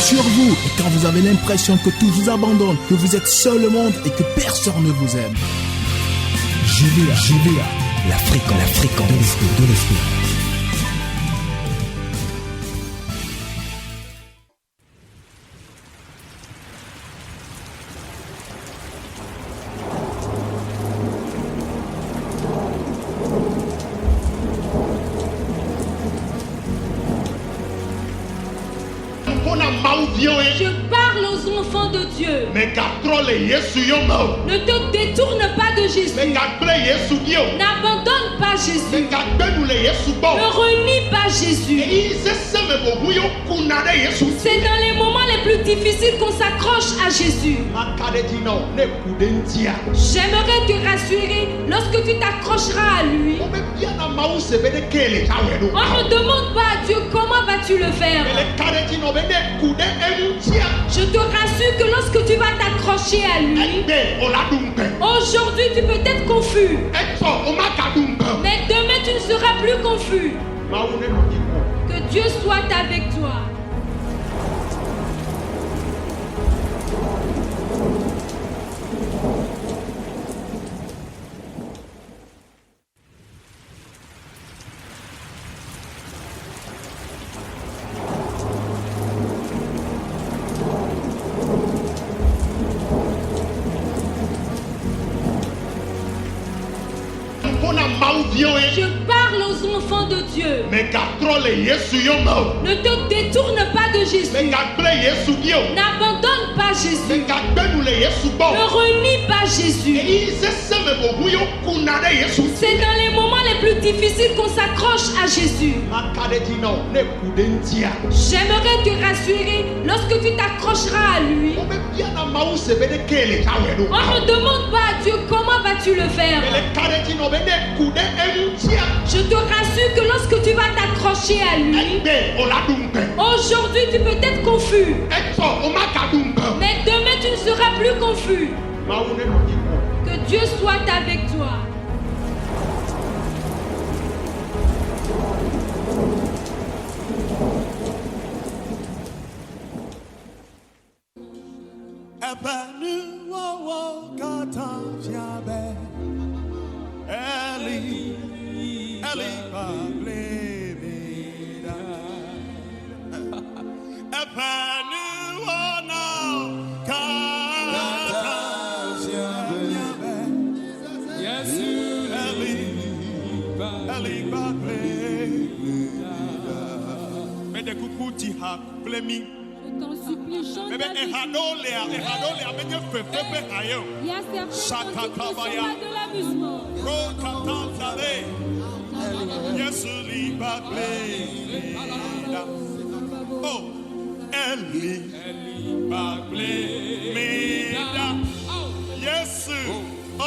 sur vous et quand vous avez l'impression que tout vous abandonne, que vous êtes seul au monde et que personne ne vous aime. GVA, la fréquence de l'esprit. Je parle aux enfants de Dieu. Ne te détourne pas de Jésus. N'abandonne pas Jésus. Ne renie pas Jésus. C'est dans les moments les plus difficiles qu'on s'accroche à Jésus. J'aimerais te rassurer, lorsque tu t'accrocheras à lui, on ne demande pas à Dieu comment vas-tu le faire. Je te rassure que lorsque tu vas t'accrocher à lui, aujourd'hui tu peux être confus, mais demain tu ne seras plus confus. Que Dieu soit avec toi. Je parle aux enfants de Dieu. Ne te détourne pas de Jésus. N'abandonne pas Jésus. Ne renie pas Jésus. C'est dans les moments les plus difficiles qu'on s'accroche à Jésus. J'aimerais te rassurer, lorsque tu t'accrocheras à lui, on ne demande pas à Dieu comment vas-tu le faire. Je te rassure que lorsque tu vas t'accrocher à lui, aujourd'hui tu peux être confus, mais demain tu ne seras plus confus. Que Dieu soit avec toi. Je t'en supplie, chante avec nous. Il y a certains qui ne sont pas de l'amusement. Oh, Eli, Bagleda, yes, oh,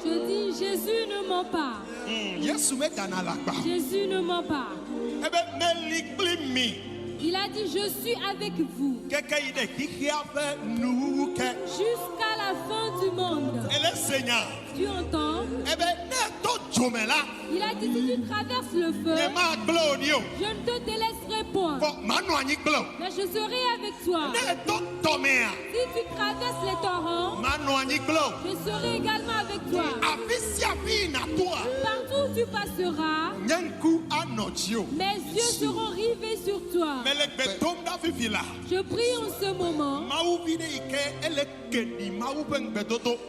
Je dis, Jésus ne ment pas. Jésus ne ment pas. Il a dit, je suis avec vous jusqu'à la fin du monde. Tu entends? Il a dit, si tu traverses le feu, je ne te délaisserai point, mais je serai avec toi. Si tu traverses les torrents, je serai également avec toi. Partout où tu passeras, mes yeux seront rivés sur toi. Je prie en ce moment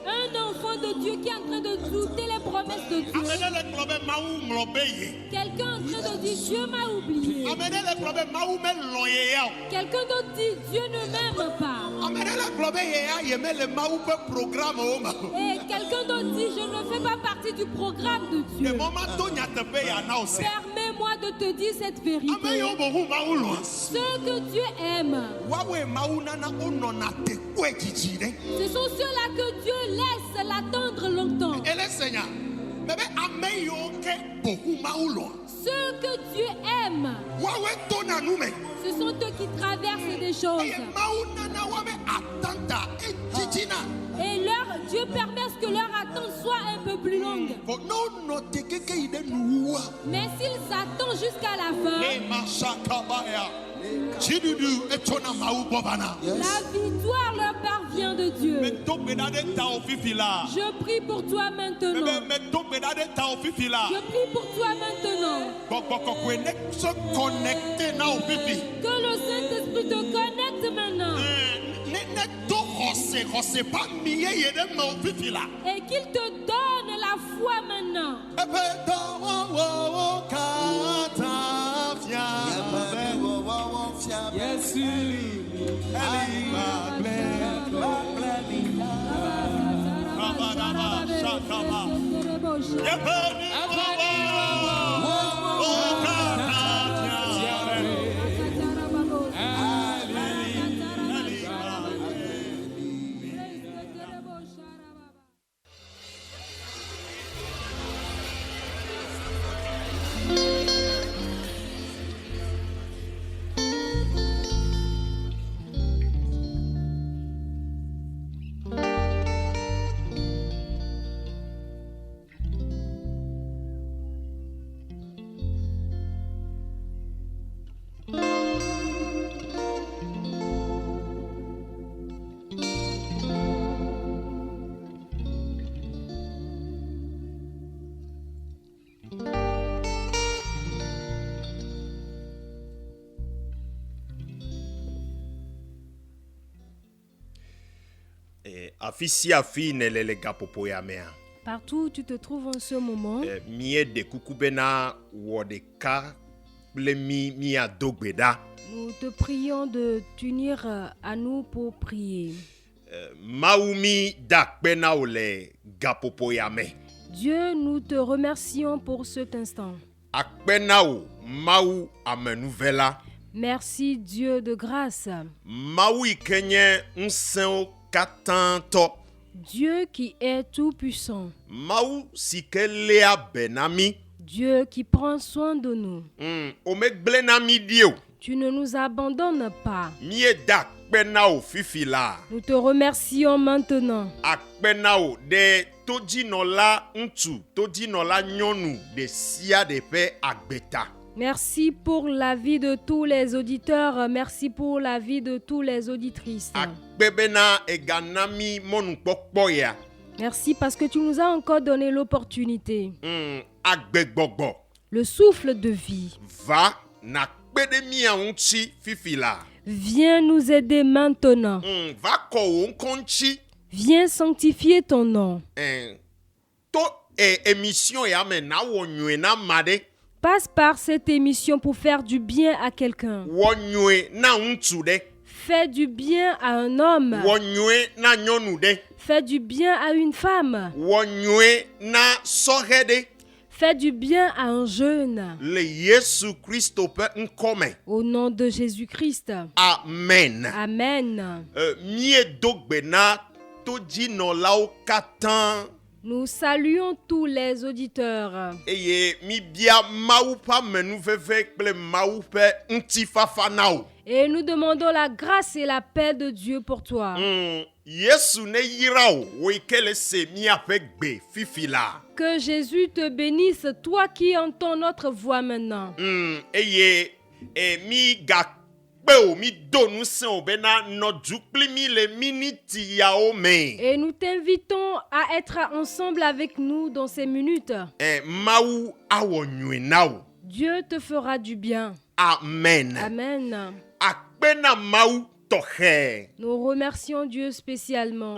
un enfant de Dieu qui est en train de douter les promesses de Dieu. Quelqu'un en train de dire Dieu m'a oublié. Quelqu'un d'autre dit Dieu ne m'aime pas. Et quelqu'un d'autre dit je ne fais pas partie du programme de Dieu. Permets-moi de te dire cette vérité. Ceux que Dieu aime, ce sont ceux-là que Dieu laisse l'attendre longtemps. Ceux que Dieu aime, ce sont eux qui traversent des choses. Et Dieu permet que leur attente soit un peu plus longue. Mais s'ils attendent jusqu'à la fin, la victoire leur parvient de Dieu. Je prie pour toi maintenant. Je prie pour toi maintenant. Que le Saint-Esprit te connecte maintenant. Et qu'il te donne la foi maintenant. Yes, Partout où tu te trouves en ce moment, nous te prions de t'unir à nous pour prier. Dieu, nous te remercions pour cet instant. Merci Dieu de grâce. Dieu qui est tout puissant. Dieu qui prend soin de nous. Tu ne nous abandonnes pas. Nous te remercions maintenant. Merci pour la vie de tous les auditeurs. Merci pour la vie de tous les auditrices. Merci parce que tu nous as encore donné l'opportunité. Le souffle de vie. Viens nous aider maintenant. Viens sanctifier ton nom. Passe par cette émission pour faire du bien à quelqu'un. Fais du bien à un homme. Fais du bien à une femme. Fais du bien à un jeune. Au nom de Jésus-Christ. Amen. Amen. Nous saluons tous les auditeurs. Et nous demandons la grâce et la paix de Dieu pour toi. Que Jésus te bénisse, toi qui entends notre voix maintenant. Et nous t'invitons à être ensemble avec nous dans ces minutes. Dieu te fera du bien. Amen. Amen. Nous remercions Dieu spécialement.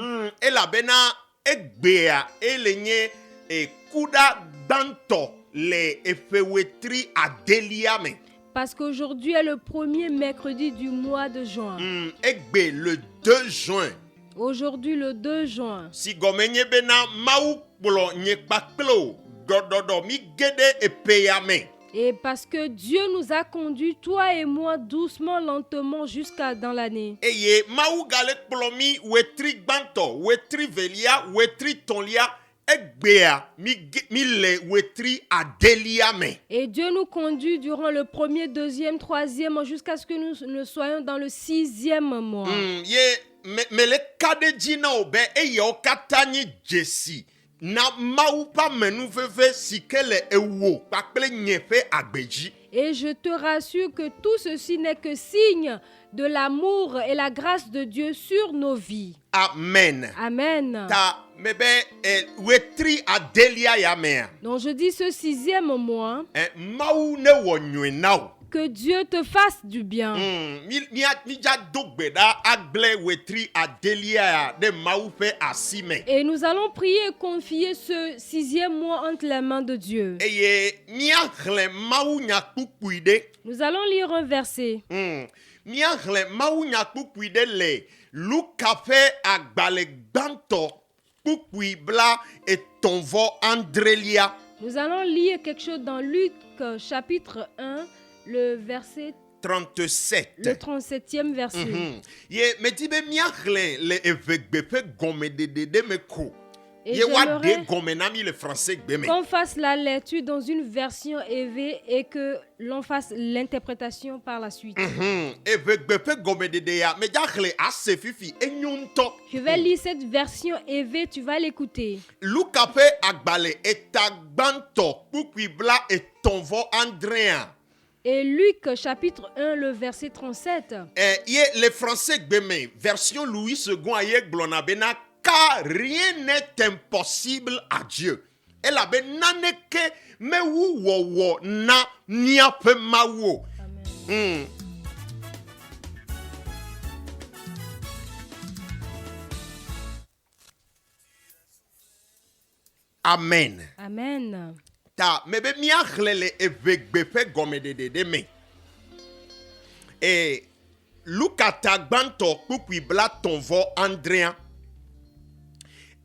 Parce qu'aujourd'hui est le premier mercredi du mois de juin. Le 2 juin. Aujourd'hui le 2 juin. Si gomenye bena mau bolo nyekpaklo gododo mi gede epeyame. Et parce que Dieu nous a conduits, toi et moi, doucement, lentement, jusqu'à dans l'année. Eye mau galek plomi wetri gbanto, wetri velia, wetri tonlia. Et Dieu nous conduit durant le premier, deuxième, troisième, jusqu'à ce que nous soyons dans le 6e mois. Et je te rassure que tout ceci n'est que signe de l'amour et la grâce de Dieu sur nos vies. Amen. Amen. Donc je dis ce 6e mois, que Dieu te fasse du bien. Et nous allons prier et confier ce 6e mois entre les mains de Dieu. Nous allons lire un verset. Nous allons lire quelque chose dans Luc chapitre 1, le verset 37. Le 37e verset. Et j'aimerais qu'on fasse la lecture dans une version EV et que l'on fasse l'interprétation par la suite. Je vais lire cette version EV, tu vas l'écouter. Et Luc chapitre 1, le verset 37. Le français version Louis II car rien n'est impossible à Dieu. Elle a benaneke me wo na niape mawo. Amen. Amen. Ta mebe miachlele evegbefe gomedede me. Et Lukata gbanto kukwi-bla tonvo Andréa.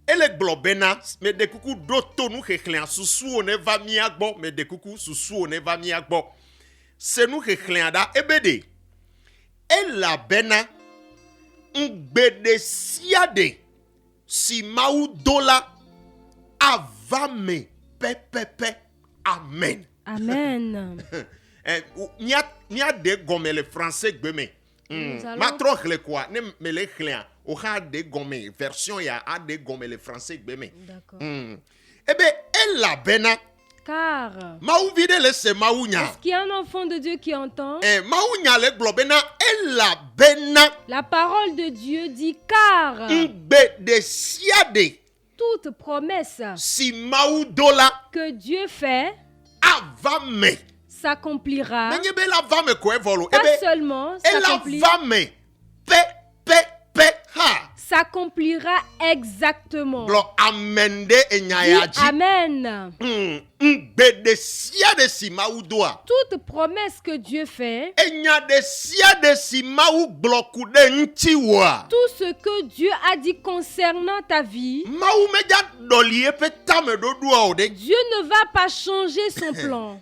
Ele globena me de kuku doto nu heklen susu one va miagbo me de kuku susu one va miagbo. Se nu heklen da ebede. Ela bena ngbede siade si mau dola avame pepepe. Amen. Amen. Nia de gomme le français gbeme. Ma troche le quoi ne me le clé au ha de gomme version ya a de gomme le français gbeme. D'accord. Ebe elle bena car maou vide le se maounya. Est-ce qu'il y a un enfant de Dieu qui entend? Maounya le globena elle bena. La parole de Dieu dit car Nbe de siade toute promesse si maou dola que Dieu fait avame s'accomplira. Pas seulement s'accomplira, s'accomplira exactement. Amen. Amen. Toute promesse que Dieu fait, tout ce que Dieu a dit concernant ta vie, Dieu ne va pas changer son plan.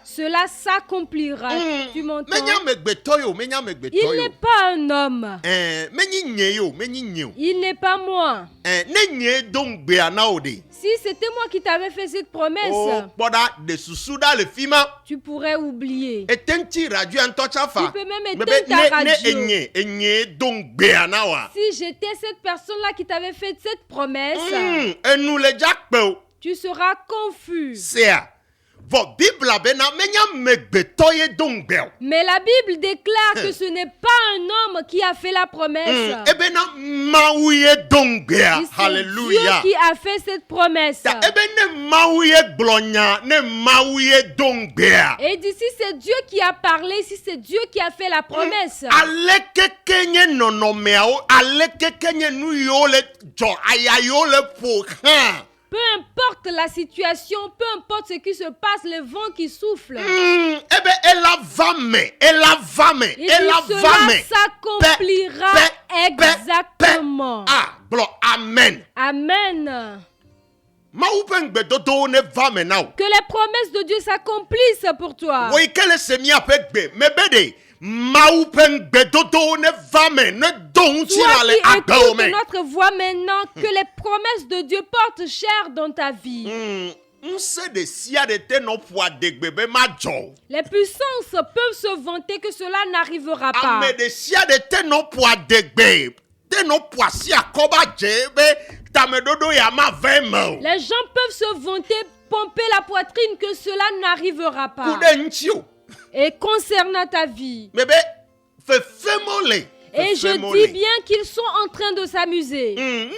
Cela s'accomplira. Tu m'entends? Il n'est pas un homme. Il n'est pas moi. Si c'était moi qui t'avais fait cette promesse, tu pourrais oublier. Tu peux même éteindre ta radio. Si j'étais cette personne-là qui t'avait fait cette promesse, tu seras confus. Mais la Bible déclare que ce n'est pas un homme qui a fait la promesse. C'est Dieu qui a fait cette promesse. Et d'ici c'est Dieu qui a parlé, ici c'est Dieu qui a fait la promesse. Peu importe la situation, peu importe ce qui se passe, le vent qui souffle. Cela s'accomplira exactement. Amen. Amen. Que les promesses de Dieu s'accomplissent pour toi. Toi qui écoutes notre voix maintenant, que les promesses de Dieu portent chair dans ta vie. Les puissances peuvent se vanter que cela n'arrivera pas. Les gens peuvent se vanter, pomper la poitrine que cela n'arrivera pas. Et concernant ta vie, et je dis bien qu'ils sont en train de s'amuser. Et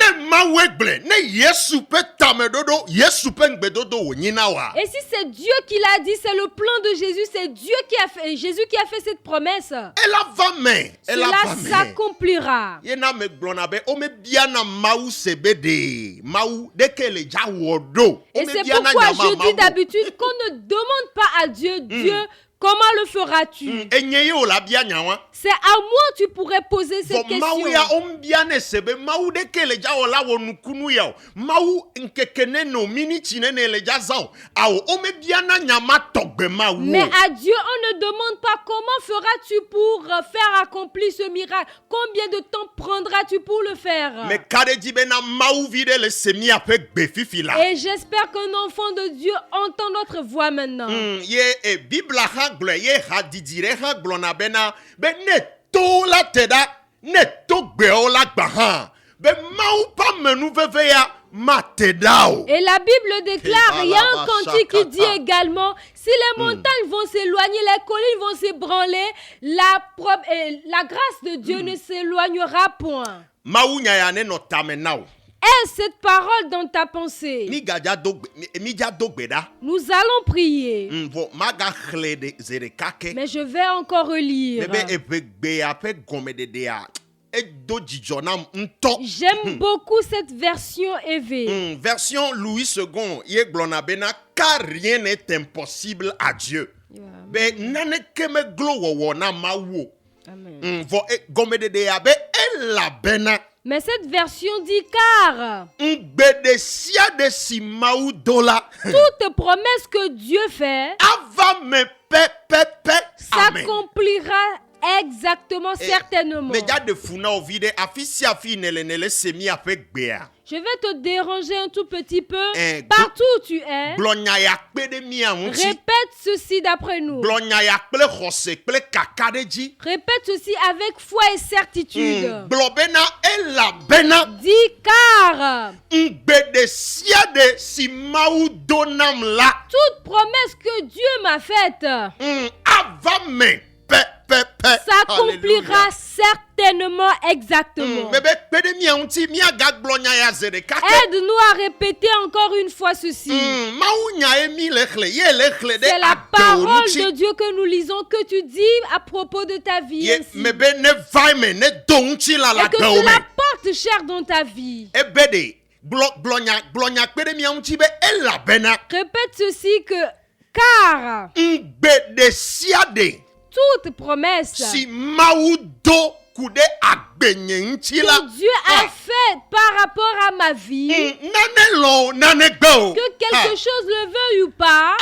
si c'est Dieu qui l'a dit, c'est le plan de Jésus, c'est Dieu qui a fait, Jésus qui a fait cette promesse. Cela s'accomplira. Et c'est pourquoi je dis d'habitude qu'on ne demande pas à Dieu, Dieu, comment le feras-tu? C'est à moi que tu pourrais poser cette question. Mais à Dieu, on ne demande pas comment feras-tu pour faire accomplir ce miracle. Combien de temps prendras-tu pour le faire? Et j'espère qu'un enfant de Dieu entend notre voix maintenant. Et la Bible déclare, il y a un cantique qui dit également, si les montagnes vont s'éloigner, les collines vont s'ébranler, la grâce de Dieu ne s'éloignera point. Est cette parole dans ta pensée? Nous allons prier. Mais je vais encore relire. J'aime beaucoup cette version EV. Version Louis II, car rien n'est impossible à Dieu. Amen. Mais cette version dit car toute promesse que Dieu fait s'accomplira exactement, certainement. Je vais te déranger un tout petit peu. Partout où tu es, répète ceci d'après nous. Répète ceci avec foi et certitude. Dis car toute promesse que Dieu m'a faite s'accomplira certainement exactement. Aide-nous à répéter encore une fois ceci. C'est la parole de Dieu que nous lisons, que tu dis à propos de ta vie. Et que cela porte chair dans ta vie. Répète ceci que car toute promesse que Dieu a fait par rapport à ma vie, que quelque chose le veuille ou pas,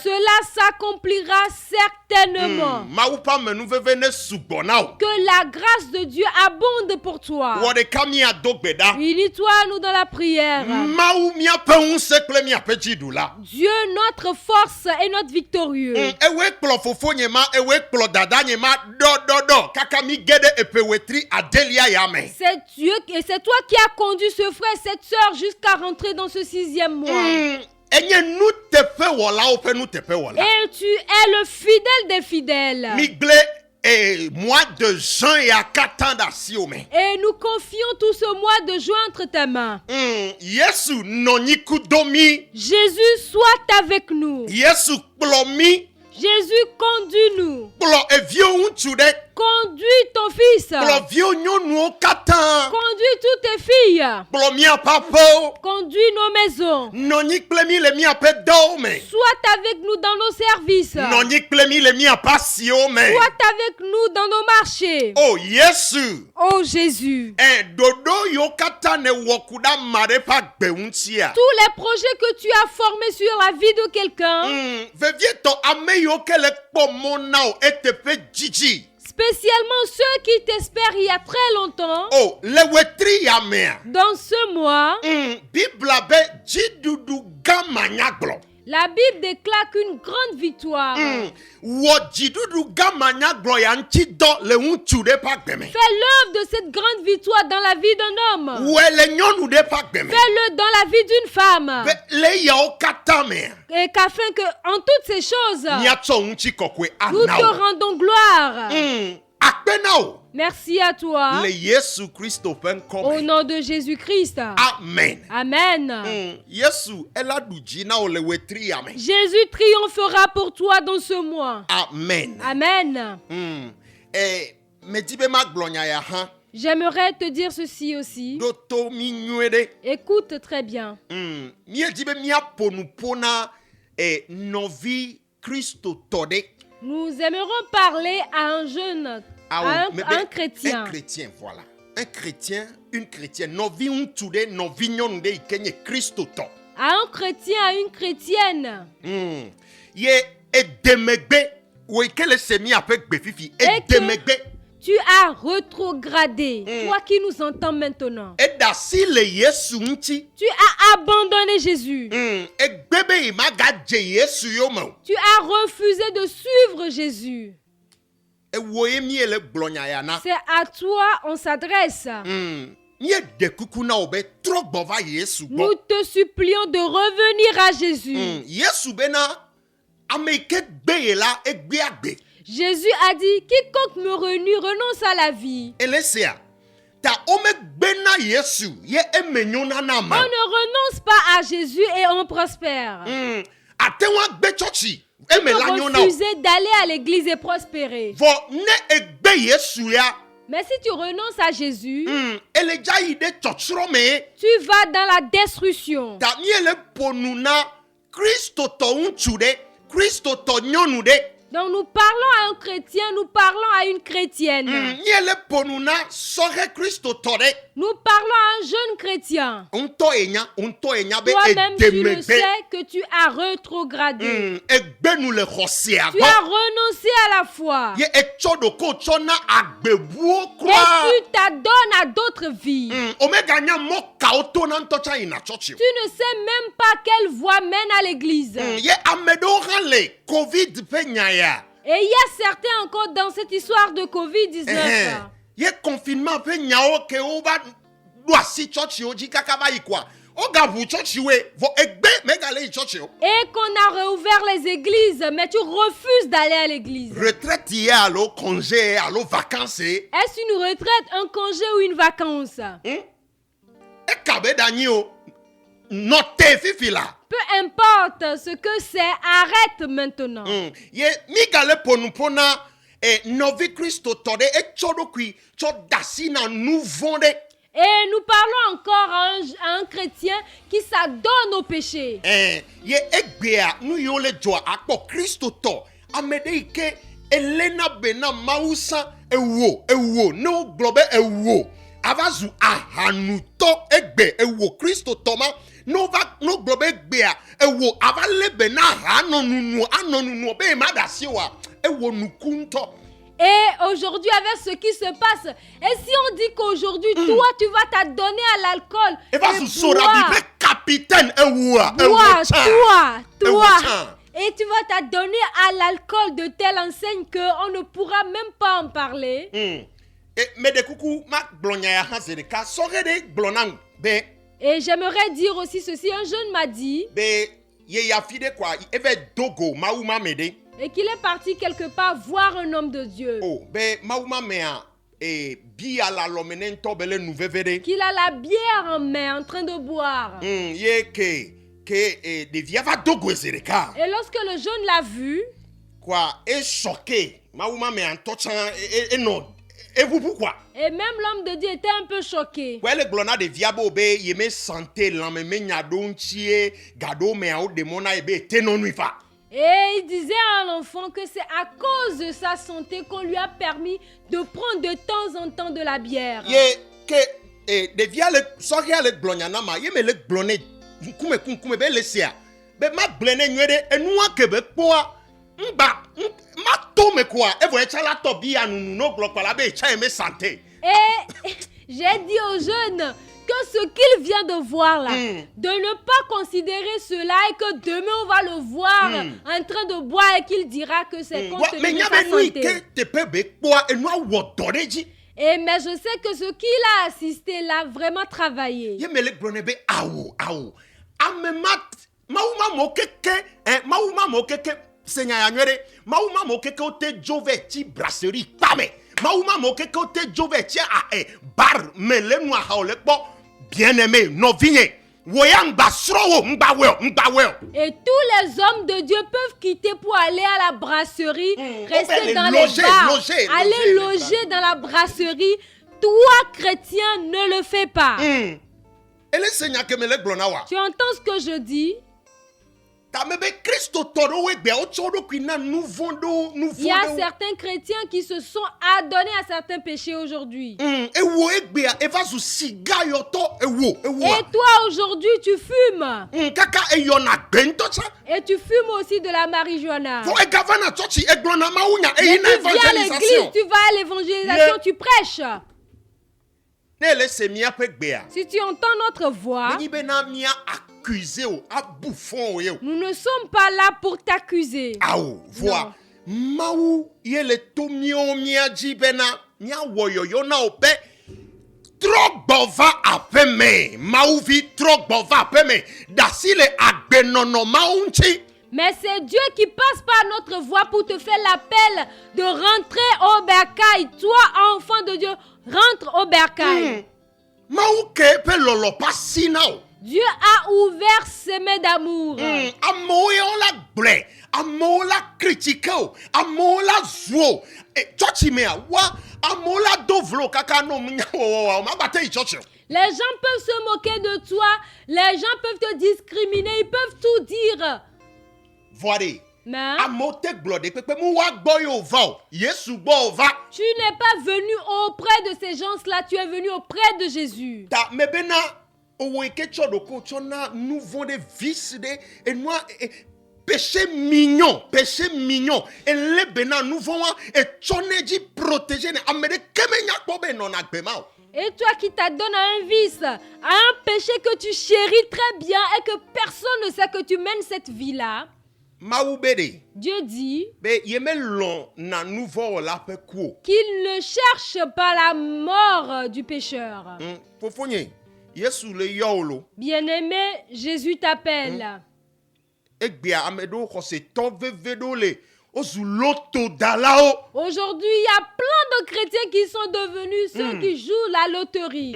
cela s'accomplira certainement. Que la grâce de Dieu abonde pour toi. Unis-toi à nous dans la prière. Dieu, notre force et notre victorieux. C'est Dieu et c'est toi qui as conduit ce frère et cette sœur jusqu'à rentrer dans ce 6e mois. Et tu es le fidèle des fidèles. Et mois de juin et à 4 ans d'assiomé. Et nous confions tout ce mois de juin entre tes mains. Jésus soit avec nous. Jésus plomi. Jésus conduis-nous. Conduis ton fils. Conduis toutes tes filles. Conduis nos maisons. Sois avec nous dans nos services. Sois avec nous dans nos marchés. Oh Jésus. Oh Jésus. Tous les projets que tu as formés sur la vie de quelqu'un. Spécialement ceux qui t'espèrent il y a très longtemps. Oh, dans ce mois, la Bible déclare qu'une grande victoire fait l'œuvre de cette grande victoire dans la vie d'un homme. Fais-le dans la vie d'une femme. Et qu'afin que, en toutes ces choses, nous te rendons gloire. Merci à toi. Au nom de Jésus-Christ. Amen. Amen. Jésus triomphera pour toi dans ce mois. Amen. Amen. J'aimerais te dire ceci aussi. Écoute très bien. Nous aimerions parler à un jeune, un chrétien. Un chrétien, voilà. Un chrétien, une chrétienne. À un chrétien, à une chrétienne. Tu as rétrogradé. Toi qui nous entends maintenant. Tu as abandonné Jésus. Tu as refusé de suivre Jésus. C'est à toi on s'adresse. Nous te supplions de revenir à Jésus. Jésus a dit, quiconque me renie renonce à la vie. On ne renonce pas à Jésus et on prospère. Tu peux refuser d'aller à l'église et prospérer. Mais si tu renonces à Jésus, tu vas dans la destruction. Donc nous parlons à un chrétien, nous parlons à une chrétienne. Nous parlons à un jeune chrétien. Toi-même, tu le sais que tu as rétrogradé. Tu as renoncé à la foi. Et tu t'adonnes à d'autres vies. Tu ne sais même pas quelle voie mène à l'église. Et il y a certains encore dans cette histoire de Covid-19. Et qu'on a réouvert les églises, mais tu refuses d'aller à l'église. Est-ce une retraite, un congé ou une vacance? Peu importe ce que c'est, arrête maintenant. Et nous parlons encore à un chrétien qui s'adonne au péché. Et aujourd'hui, avec ce qui se passe, et si on dit qu'aujourd'hui, toi, tu vas t'adonner à l'alcool, et tu vas t'adonner à l'alcool de telle enseigne qu'on ne pourra même pas en parler. Et j'aimerais dire aussi ceci, un jeune m'a dit, ye ya fide kwa eve dogo mauma mede. Et qu'il est parti quelque part voir un homme de Dieu. Oh, be mauma mea et bi ala lomenento bele nouvevede. Qu'il a la bière en main en train de boire. Ye que de viava dogo ezereka. Et lorsque le jeune l'a vu, Quoi, est choqué. Mauma mea antochan et non. Et vous pourquoi? et même l'homme de Dieu était un peu choqué. Ouais, le glona de viabo be yeme santé l'ameme nyadonchie gado mea o demona ebe tenonuifa. Et il disait à l'enfant que c'est à cause de sa santé qu'on lui a permis de prendre de temps en temps de la bière. Ye que de via le soria le glonyana ma yeme le glone kume be lesia. Be ma glene nwede enua kebe poa mba ma tome quoi e vo echala to bia nunu no glokwa la be echa yeme santé. Et j'ai dit aux jeunes que ce qu'il vient de voir là, de ne pas considérer cela et que demain on va le voir en train de boire et qu'il dira que c'est compte tenu de sa santé. Mais je sais que ce qu'il a assisté l'a vraiment travaillé. Bien-aimé, et tous les hommes de Dieu peuvent quitter pour aller à la brasserie, rester dans les bars, aller loger dans la brasserie. Toi, chrétien, ne le fais pas. Tu entends ce que je dis? Il y a certains chrétiens qui se sont adonnés à certains péchés aujourd'hui. Et toi aujourd'hui tu fumes. Et tu fumes aussi de la marijuana. Mais tu viens à l'église, tu vas à l'évangélisation, tu prêches. Si tu entends notre voix, nous ne sommes pas là pour t'accuser. Vois. Maou yele to mia jibena nya woyoyo na ope trogbova apeme maou vi trogbova apeme dasile agbenono maunchi. Mais c'est Dieu qui passe par notre voix pour te faire l'appel de rentrer au bercail. Toi, enfant de Dieu, rentre au bercail. Maou ke pe lolo pasinao. Dieu a ouvert ses mains d'amour. Amola ble, amola critiquo, amola zo. Chochimea wa amola dovlo kaka no mnyawo ma bate ichocho. Les gens peuvent se moquer de toi, les gens peuvent te discriminer, ils peuvent tout dire. Voilà. Mais tu n'es pas venu auprès de ces gens-là, tu es venu auprès de Jésus. Péché mignon. Et les bénin, nous voyons, et tchoneji protégé, et toi qui t'adonnes à un vice, à un péché que tu chéris très bien et que personne ne sait que tu mènes cette vie-là, Dieu dit qu'il ne cherche pas la mort du pécheur. Bien-aimé, Jésus t'appelle. Aujourd'hui, il y a plein de chrétiens qui sont devenus ceux qui jouent la loterie.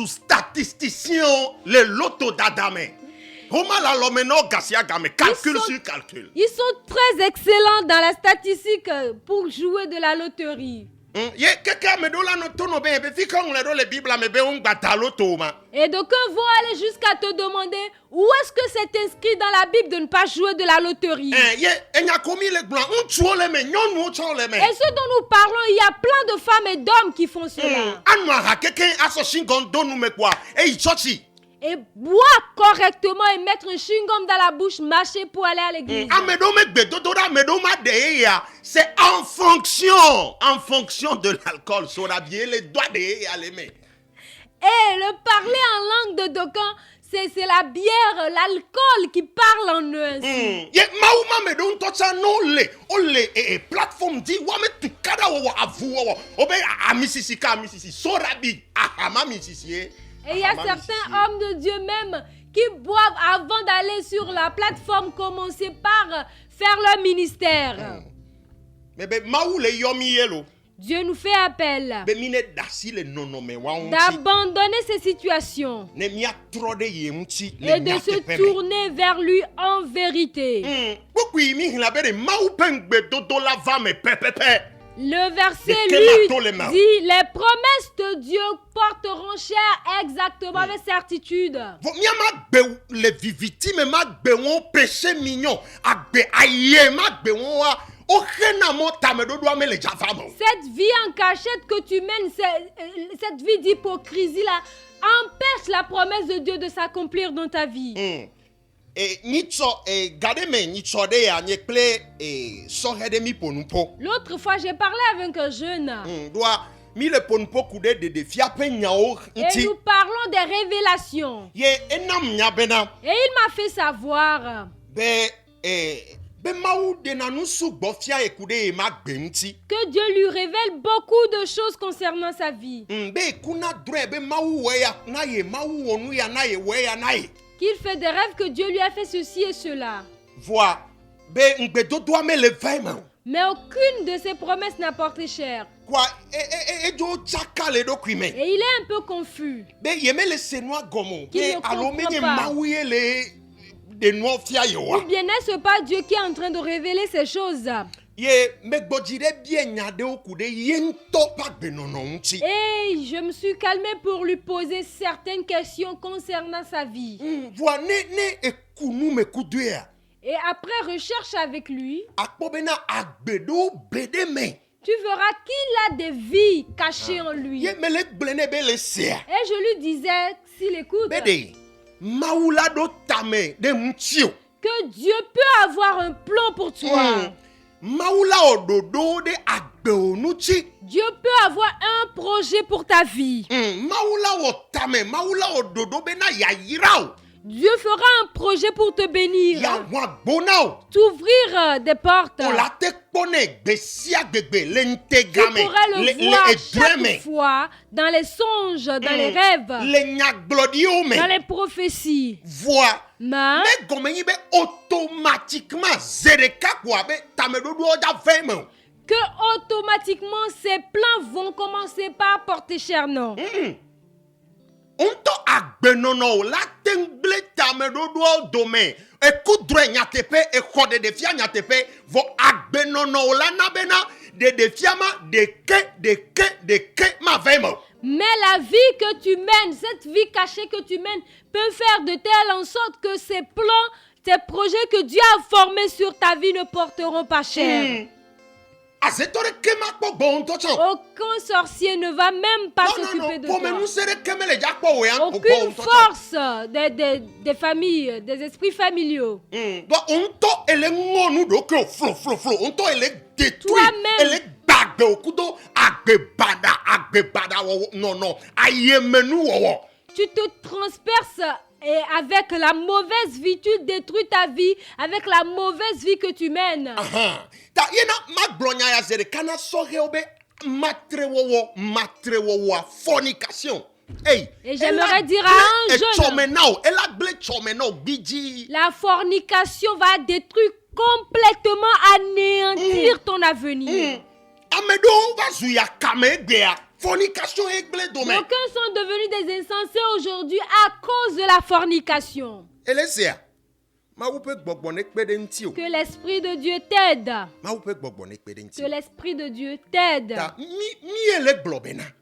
Statisticiens, les lotos d'Adamé. Ils sont très excellents dans la statistique pour jouer de la loterie. Et d'aucuns vont aller jusqu'à te demander où est-ce que c'est inscrit dans la Bible de ne pas jouer de la loterie. Et ce dont nous parlons, il y a plein de femmes et d'hommes qui font cela. Et boire correctement et mettre un chewing-gum dans la bouche, marcher pour aller à l'église. C'est en fonction de l'alcool. Et le parler en langue de d'aucuns, c'est la bière, l'alcool qui parle en eux ainsi. Et il y a certains hommes de Dieu même qui boivent avant d'aller sur la plateforme, commencer par faire leur ministère. Mais maou le yomi yelo. Dieu nous fait appel d'abandonner ces situations et de se tourner vers lui en vérité. Le verset lui dit: les promesses de Dieu porteront chair exactement avec certitude. Cette vie en cachette que tu mènes, cette vie d'hypocrisie là, empêche la promesse de Dieu de s'accomplir dans ta vie. L'autre fois, j'ai parlé avec un jeune. Et nous parlons des révélations. Et il m'a fait savoir que Dieu lui révèle beaucoup de choses concernant sa vie. Qu'il fait des rêves que Dieu lui a fait ceci et cela. Mais aucune de ses promesses n'a porté chair. Et il est un peu confus. Qu'il ne comprend pas. Ou bien n'est-ce pas Dieu qui est en train de révéler ces choses? Et je me suis calmé pour lui poser certaines questions concernant sa vie. Et après recherche avec lui, tu verras qu'il a des vies cachées en lui. Et je lui disais, s'il écoute, que Dieu peut avoir un plan pour toi. Dieu peut avoir un projet pour ta vie. Dieu fera un projet pour te bénir, t'ouvrir des portes. Tu pourras le voir chaque fois dans les songes, dans les rêves, dans les prophéties. Mais que automatiquement ces plans vont commencer par porter chair, non. Mais la vie que tu mènes, cette vie cachée que tu mènes, peut faire de telle en sorte que ces plans, ces projets que Dieu a formés sur ta vie ne porteront pas chair. Aucun sorcier ne va même pas s'occuper de toi. Aucune force des familles, des esprits familiaux. Toi-même, tu te transperces et avec la mauvaise vie, tu détruis ta vie avec la mauvaise vie que tu mènes. Et j'aimerais dire à un jeune, la fornication va détruire complètement, anéantir ton avenir. D'aucuns sont devenus des insensés aujourd'hui à cause de la fornication. Que l'Esprit de Dieu t'aide. Que l'Esprit de Dieu t'aide.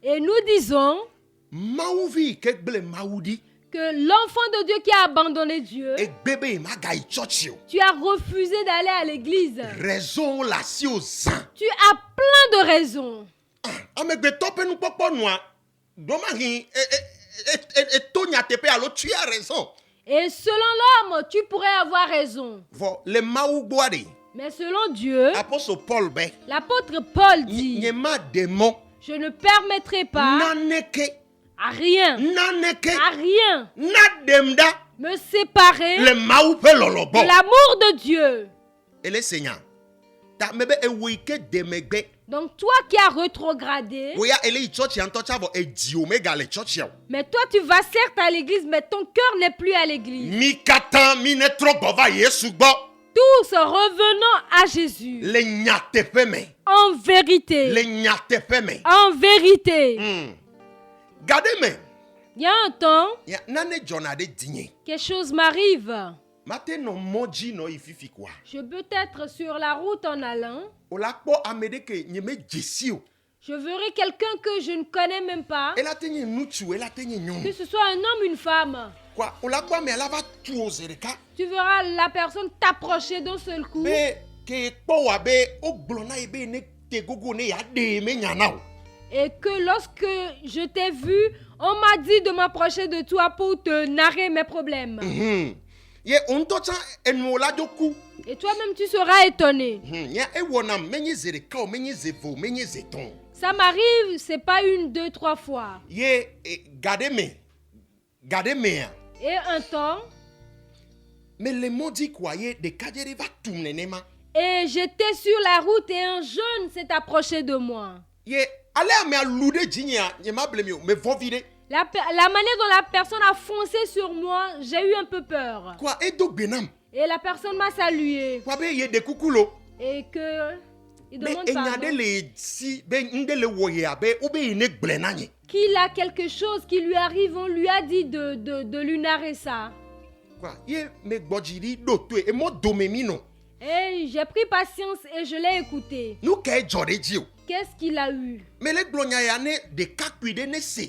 Et nous disons que l'enfant de Dieu qui a abandonné Dieu, tu as refusé d'aller à l'église. Tu as plein de raisons. Tu as raison. Et selon l'homme, tu pourrais avoir raison. Mais selon Dieu, l'apôtre Paul dit, je ne permettrai pas à rien me séparer de l'amour de Dieu. Donc toi qui as rétrogradé, oya ele church ya ntocha bo e di omega le church ya. mais toi tu vas certes à l'église, mais ton cœur n'est plus à l'église. Mi katan mi ne tro gova Yesu gbo. Tous revenons à Jésus. Le nyate feme. En vérité. Le nyate feme. En vérité. Gade me. Il y a un temps, Ya nane jona de dinye. quelque chose m'arrive. Mate no moji no ififi kwa. Je peux être sur la route en allant. Ola kpo amede ke nyeme jesio. Je verrai quelqu'un que je ne connais même pas. Ela tenye nuchu, ela tenye nyon. Que ce soit un homme ou une femme. Kwa ola kwa me ala va tuo zereka. Tu verras la personne t'approcher d'un seul coup. Be ke kpo wa be oglona ebe ne te gogo ne ya de me nyana o. Et que lorsque je t'ai vu, on m'a dit de m'approcher de toi pour te narrer mes problèmes. Ye ontocha enola joku. Et toi-même, tu seras étonné. Ya ewona menye zereka o menye zevo menye zeton. Ça m'arrive, c'est pas une, deux, trois fois. Ye gade me. Gade me. Et un temps, Mais le modi kwa ye de kajere va tourner nema. et j'étais sur la route et un jeune s'est approché de moi. Ye ale me alude jinya, ye ma blemi o, me vont vider. La manière dont la personne a foncé sur moi, j'ai eu un peu peur. Quoi et do benam. Et la personne m'a salué. Quoi be ye de kukulo. Et que... Il Mais demande enyade pardon. le si be ndele woye abe obe ne glenanye. Qu'il a quelque chose qui lui arrive, on lui a dit de lui narrer ça. Quoi ye me gbojiri do to e mo domemi no. Et j'ai pris patience et je l'ai écouté. Nou ke jore ji o. Qu'est-ce qu'il a eu? Mais le glonya ya ne de kakwide ne se.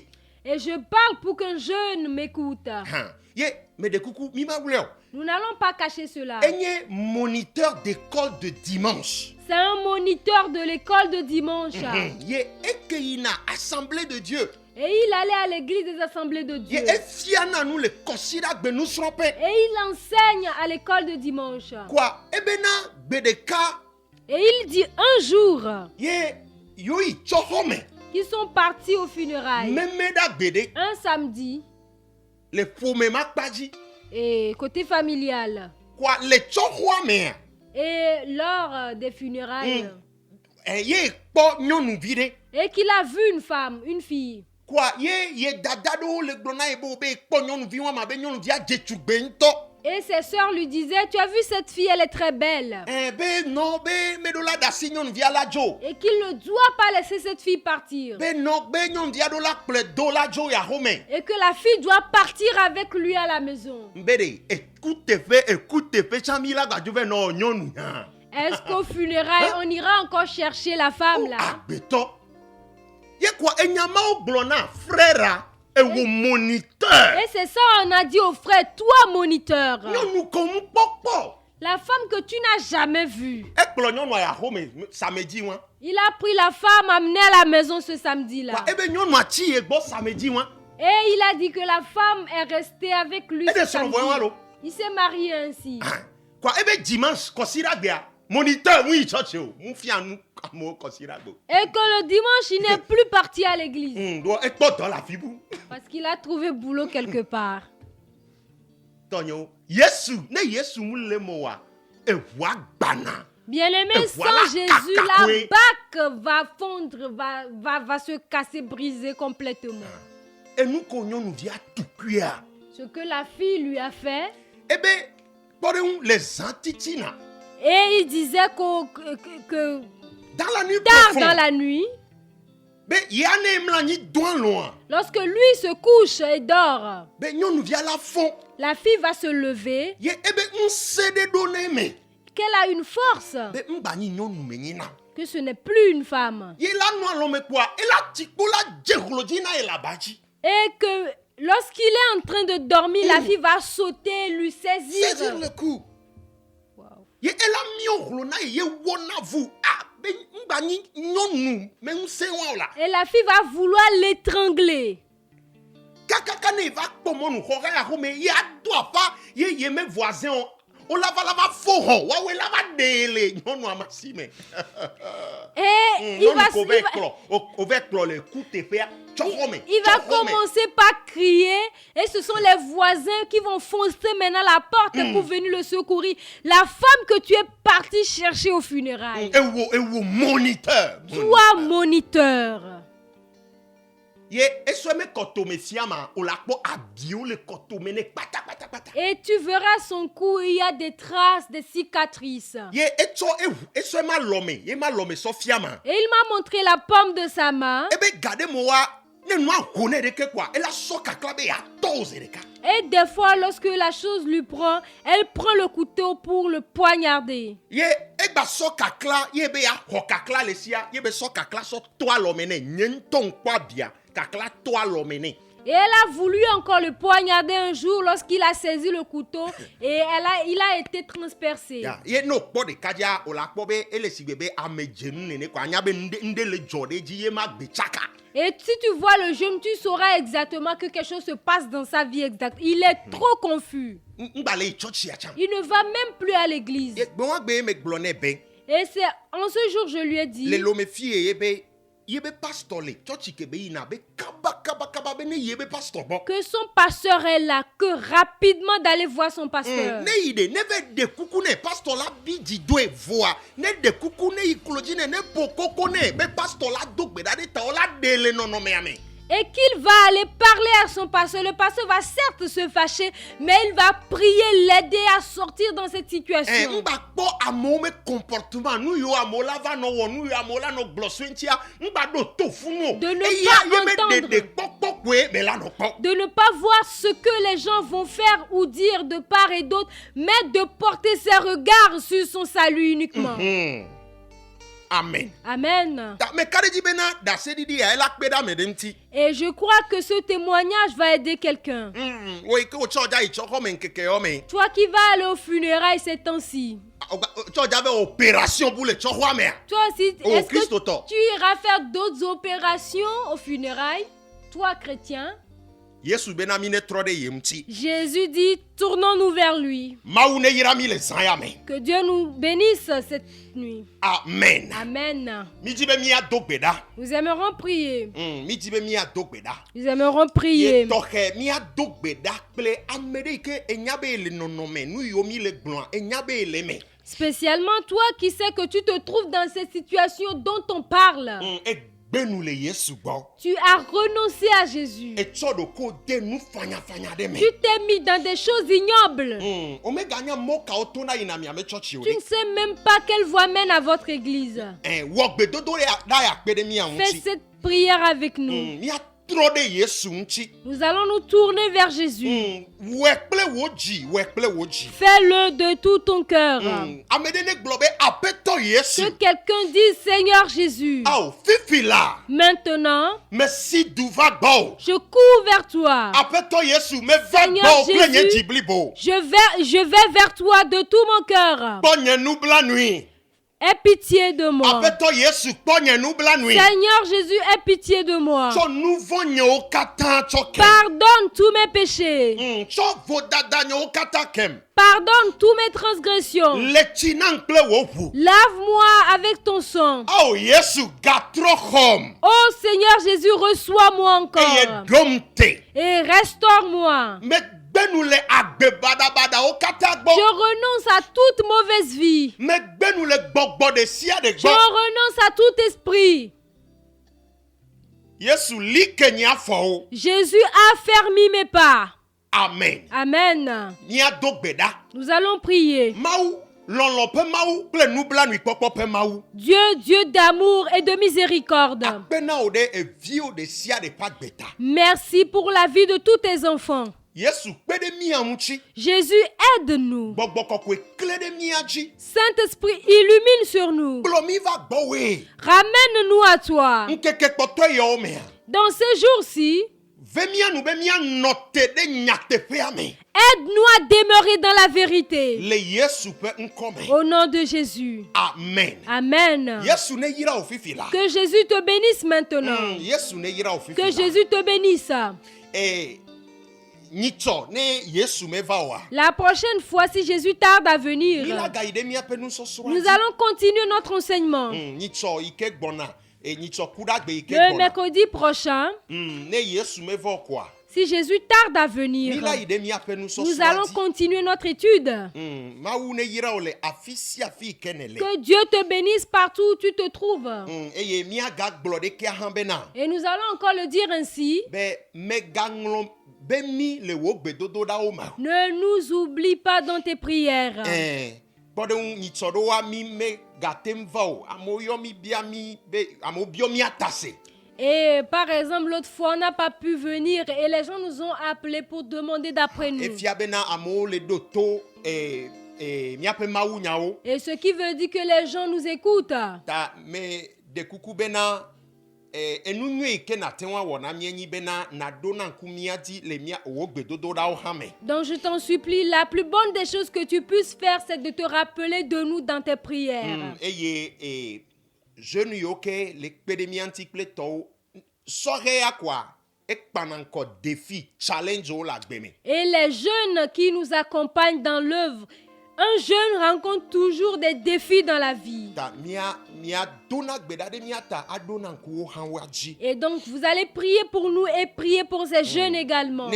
Et je parle pour qu'un jeune m'écoute. Ye me de kuku mi ma wule o. Nous n'allons pas cacher cela. Enye moniteur d'école de dimanche. C'est un moniteur de l'école de dimanche. Ye ekeyina assemblée de Dieu. Et il allait à l'église des assemblées de Dieu. Ye efiana nous le considère que nous serons paix. Et il enseigne à l'école de dimanche. Quoi ebena bedeka Et il dit un jour ye yoi chohome. qu'ils sont partis aux funérailles. Memeda bede Un samedi. le fome makpaji. Et côté familial. Quoi le chohome. Et lors des funérailles. Ye po nyonu vide. Et qu'il a vu une femme, une fille. Quoi ye dadado le glona ebo be po nyonu vi wa ma be nyonu dia jechugbe nto. Et ses sœurs lui disaient, tu as vu cette fille, elle est très belle. Be non be medola da si nyonu vi ala jo. Et qu'il ne doit pas laisser cette fille partir. Be non be nyonu dia do la ple do la jo ya home. Et que la fille doit partir avec lui à la maison. Mbede écoute fe chamila ga juve no nyonu ya. Est-ce qu'au funérailles, on ira encore chercher la femme là? Abeto. Ye quoi enyama oglona frère et au moniteur. Et c'est ça, on a dit au frère, toi moniteur. Nyonu komu popo. La femme que tu n'as jamais vue. E klo nyonu ya home samedi wan. Il a pris la femme, amenée à la maison ce samedi-là. Quoi ebe nyonu achi egbo samedi wan. Et il a dit que la femme est restée avec lui Et ce de son samedi. voyant l'eau. Il s'est marié ainsi. Quoi ebe dimanche considère bien. Moniteur oui church o. Mu fi anu amo considère go. Et que le dimanche, il n'est plus parti à l'église. Do e to dans la fibu. Parce qu'il a trouvé boulot quelque part. Tonyo Yesu ne Yesu mu le mo wa. E wa gbana. Bien-aimé, Et sans voilà, Jésus, kakakoué. la bac va fondre, va se casser, briser complètement. Et nous connaissons nous dia tout cuire. Ce que la fille lui a fait. Eh bien, pour les antitina. Et il disait que Dans la nuit tard profonde. dans la nuit, Ben yane mlani doin loin. lorsque lui se couche et dort, Ben nous via la fond. la fille va se lever, Ye eh ben on sait des données mais. qu'elle a une force, Ben mbani nous menina. que ce n'est plus une femme. Ye la noa l'homme quoi? Et la tikola djeglodina et la baji. Et que lorsqu'il est en train de dormir, la fille va sauter, lui Saisir saisir. le coup. Wow. Ye ela mi oglona ye wona vous. Ah ben mbani nyonu mais on sait là. Et la fille va vouloir l'étrangler. Kaka ne va comment nous khora ya home ya doit pas ye mes voisins O lava foho. Wa we lava dele. Non no amasime. Et il va commencer par crier et ce sont les voisins qui vont foncer maintenant la porte pour venir le secourir. La femme que tu es parti chercher aux funérailles. Moniteur. Toi moniteur. Et tu verras son cou, il y a des traces, des cicatrices. Et il m'a montré la paume de sa main. Et des fois, lorsque la chose lui prend, elle prend le couteau pour le poignarder. Et elle a voulu encore le poignarder un jour lorsqu'il a saisi le couteau et il a été transpercé. Et si tu vois le jeune, tu sauras exactement que quelque chose se passe dans sa vie exacte. Il est trop confus. Il ne va même plus à l'église. Et c'est en ce jour je lui ai dit que son pasteur est là, que rapidement d'aller voir son pasteur. Et qu'il va aller parler à son pasteur. Le pasteur va certes se fâcher, mais il va prier, l'aider à sortir dans cette situation. De ne pas voir ce que les gens vont faire ou dire de part et d'autre, mais de porter ses regards sur son salut uniquement. Amen. Amen. Et je crois que ce témoignage va aider quelqu'un. Toi qui vas aller aux funérailles ces temps-ci. Toi aussi, est-ce que tu iras faire d'autres opérations aux funérailles? Toi, chrétien. Jésus dit, tournons-nous vers lui. Que Dieu nous bénisse cette nuit. Amen. Amen. Nous aimerons prier. Nous aimerons prier. Spécialement toi qui sais que tu te trouves dans cette situation dont on parle. Tu as renoncé à Jésus. Tu t'es mis dans des choses ignobles. Tu ne sais même pas quelle voie mène à votre église. Fais cette prière avec nous. Nous allons nous tourner vers Jésus. Fais-le de tout ton cœur. Que quelqu'un dise Seigneur Jésus. Maintenant, je cours vers toi. Seigneur Jésus, je vais vers toi de tout mon cœur. Aie pitié de moi. Seigneur Jésus, aie pitié de moi. Pardonne tous mes péchés. Pardonne tous mes transgressions. Lave-moi avec ton sang. Oh Seigneur Jésus, reçois-moi encore. Et restaure-moi. Je renonce à toute mauvaise vie. Je renonce à tout esprit. Jésus a fermé mes pas. Amen. Amen. Nous allons prier. Dieu, Dieu d'amour et de miséricorde. Merci pour la vie de tous tes enfants. Jésus, aide-nous. Saint-Esprit, illumine sur nous. Ramène-nous à toi. Dans ces jours-ci, aide-nous à demeurer dans la vérité. Au nom de Jésus. Amen. Amen. Que Jésus te bénisse maintenant. Que Jésus te bénisse. La prochaine fois, si Jésus tarde à venir, nous allons continuer notre enseignement. Le mercredi prochain, si Jésus tarde à venir, nous allons continuer notre étude. Que Dieu te bénisse partout où tu te trouves. Et nous allons encore le dire ainsi. Ne nous oublie pas dans tes prières. Et par exemple, l'autre fois, on n'a pas pu venir et les gens nous ont appelés pour demander d'après nous. Et ce qui veut dire que les gens nous écoutent. Donc je t'en supplie, la plus bonne des choses que tu puisses faire, c'est de te rappeler de nous dans tes prières. Et les jeunes qui nous accompagnent dans l'œuvre, un jeune rencontre toujours des défis dans la vie. Et donc vous allez prier pour nous et prier pour ces jeunes également.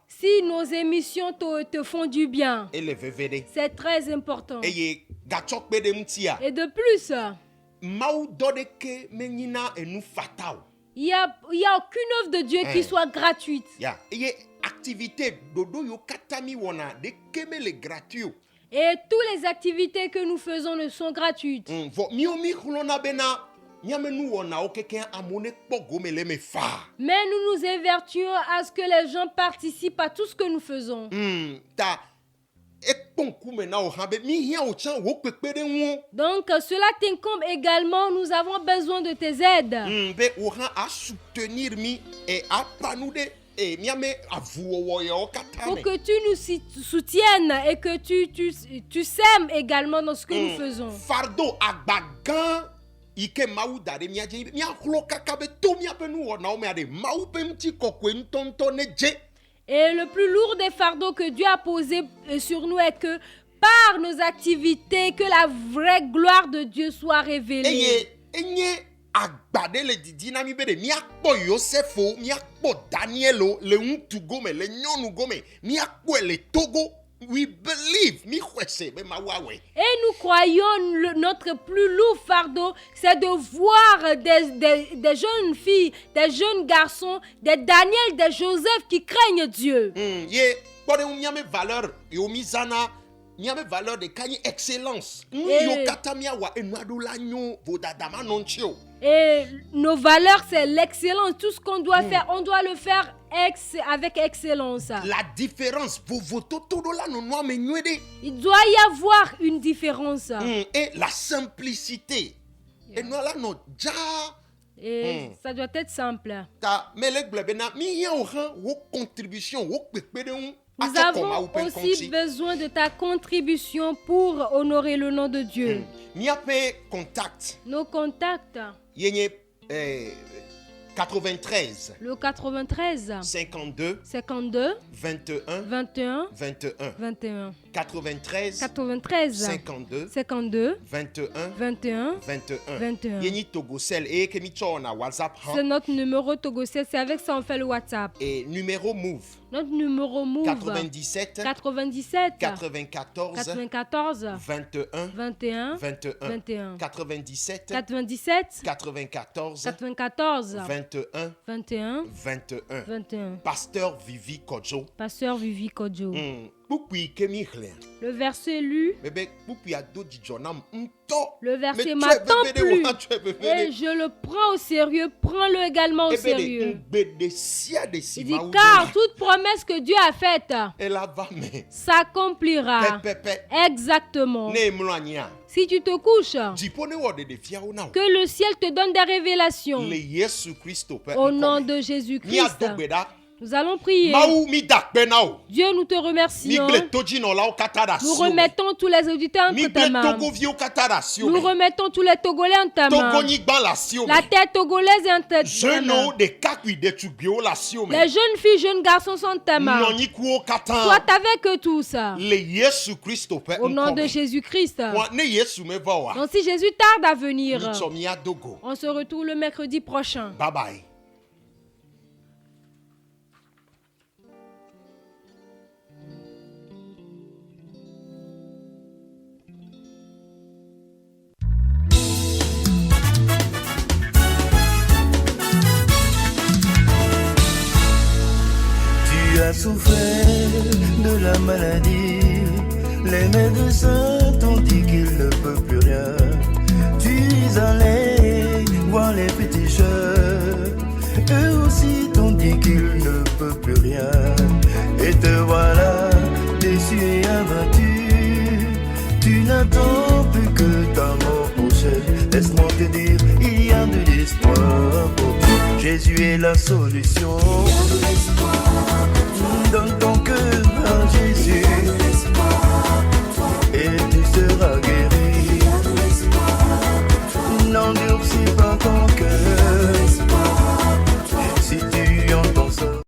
Si nos émissions te font du bien, c'est très important. Et de plus, il n'y a aucune œuvre de Dieu qui soit gratuite. Et toutes les activités que nous faisons ne sont gratuites. Mais nous nous évertuons à ce que les gens participent à tout ce que nous faisons. Donc cela t'incombe également, nous avons besoin de tes aides. Pour que tu nous soutiennes et que tu sèmes également dans ce que nous faisons. Et le plus lourd des fardeaux que Dieu a posé sur nous est que par nos activités, que la vraie gloire de Dieu soit révélée. Et nous croyons notre plus lourd fardeau, c'est de voir des jeunes filles, des jeunes garçons, des Daniel, des Joseph qui craignent Dieu. Et nos valeurs, c'est l'excellence. Tout ce qu'on doit faire, on doit le faire avec excellence. La différence, il doit y avoir une différence. Et la simplicité. Et ça doit être simple. Nous avons aussi besoin de ta contribution pour honorer le nom de Dieu. Nos contacts. 93. Le 93. 52. 21. 93. 52. 21. C'est notre numéro Togocel. C'est avec ça on fait le WhatsApp. Et numéro Move. Notre numéro Move. 97. 94. 21. 97. 94. 21. Pasteur Vivi Kodjo. Le verset lu. Le verset m'attend plus. Et je le prends au sérieux. Prends-le également au sérieux. Il dit car toute promesse que Dieu a faite s'accomplira. Exactement. Si tu te couches, que le ciel te donne des révélations. Au nom de Jésus-Christ. Nous allons prier. Dieu, nous te remercions. Nous remettons tous les auditeurs entre ta main. Nous remettons tous les Togolais en ta main. La terre togolaise est en ta main. Les jeunes filles, jeunes garçons sont en ta main. Sois avec eux tous. Au nom de Jésus-Christ. Donc si Jésus tarde à venir, on se retrouve le mercredi prochain. Bye bye. Tu as souffert de la maladie. Les médecins t'ont dit qu'il ne peut plus rien. Tu es allé voir les petits jeunes. Eux aussi t'ont dit qu'ils ne peuvent plus rien. Et te voilà déçu et abattu. Tu n'attends plus que ta mort prochaine. Laisse-moi te dire, il y a de l'espoir pour toi. Jésus est la solution. Donne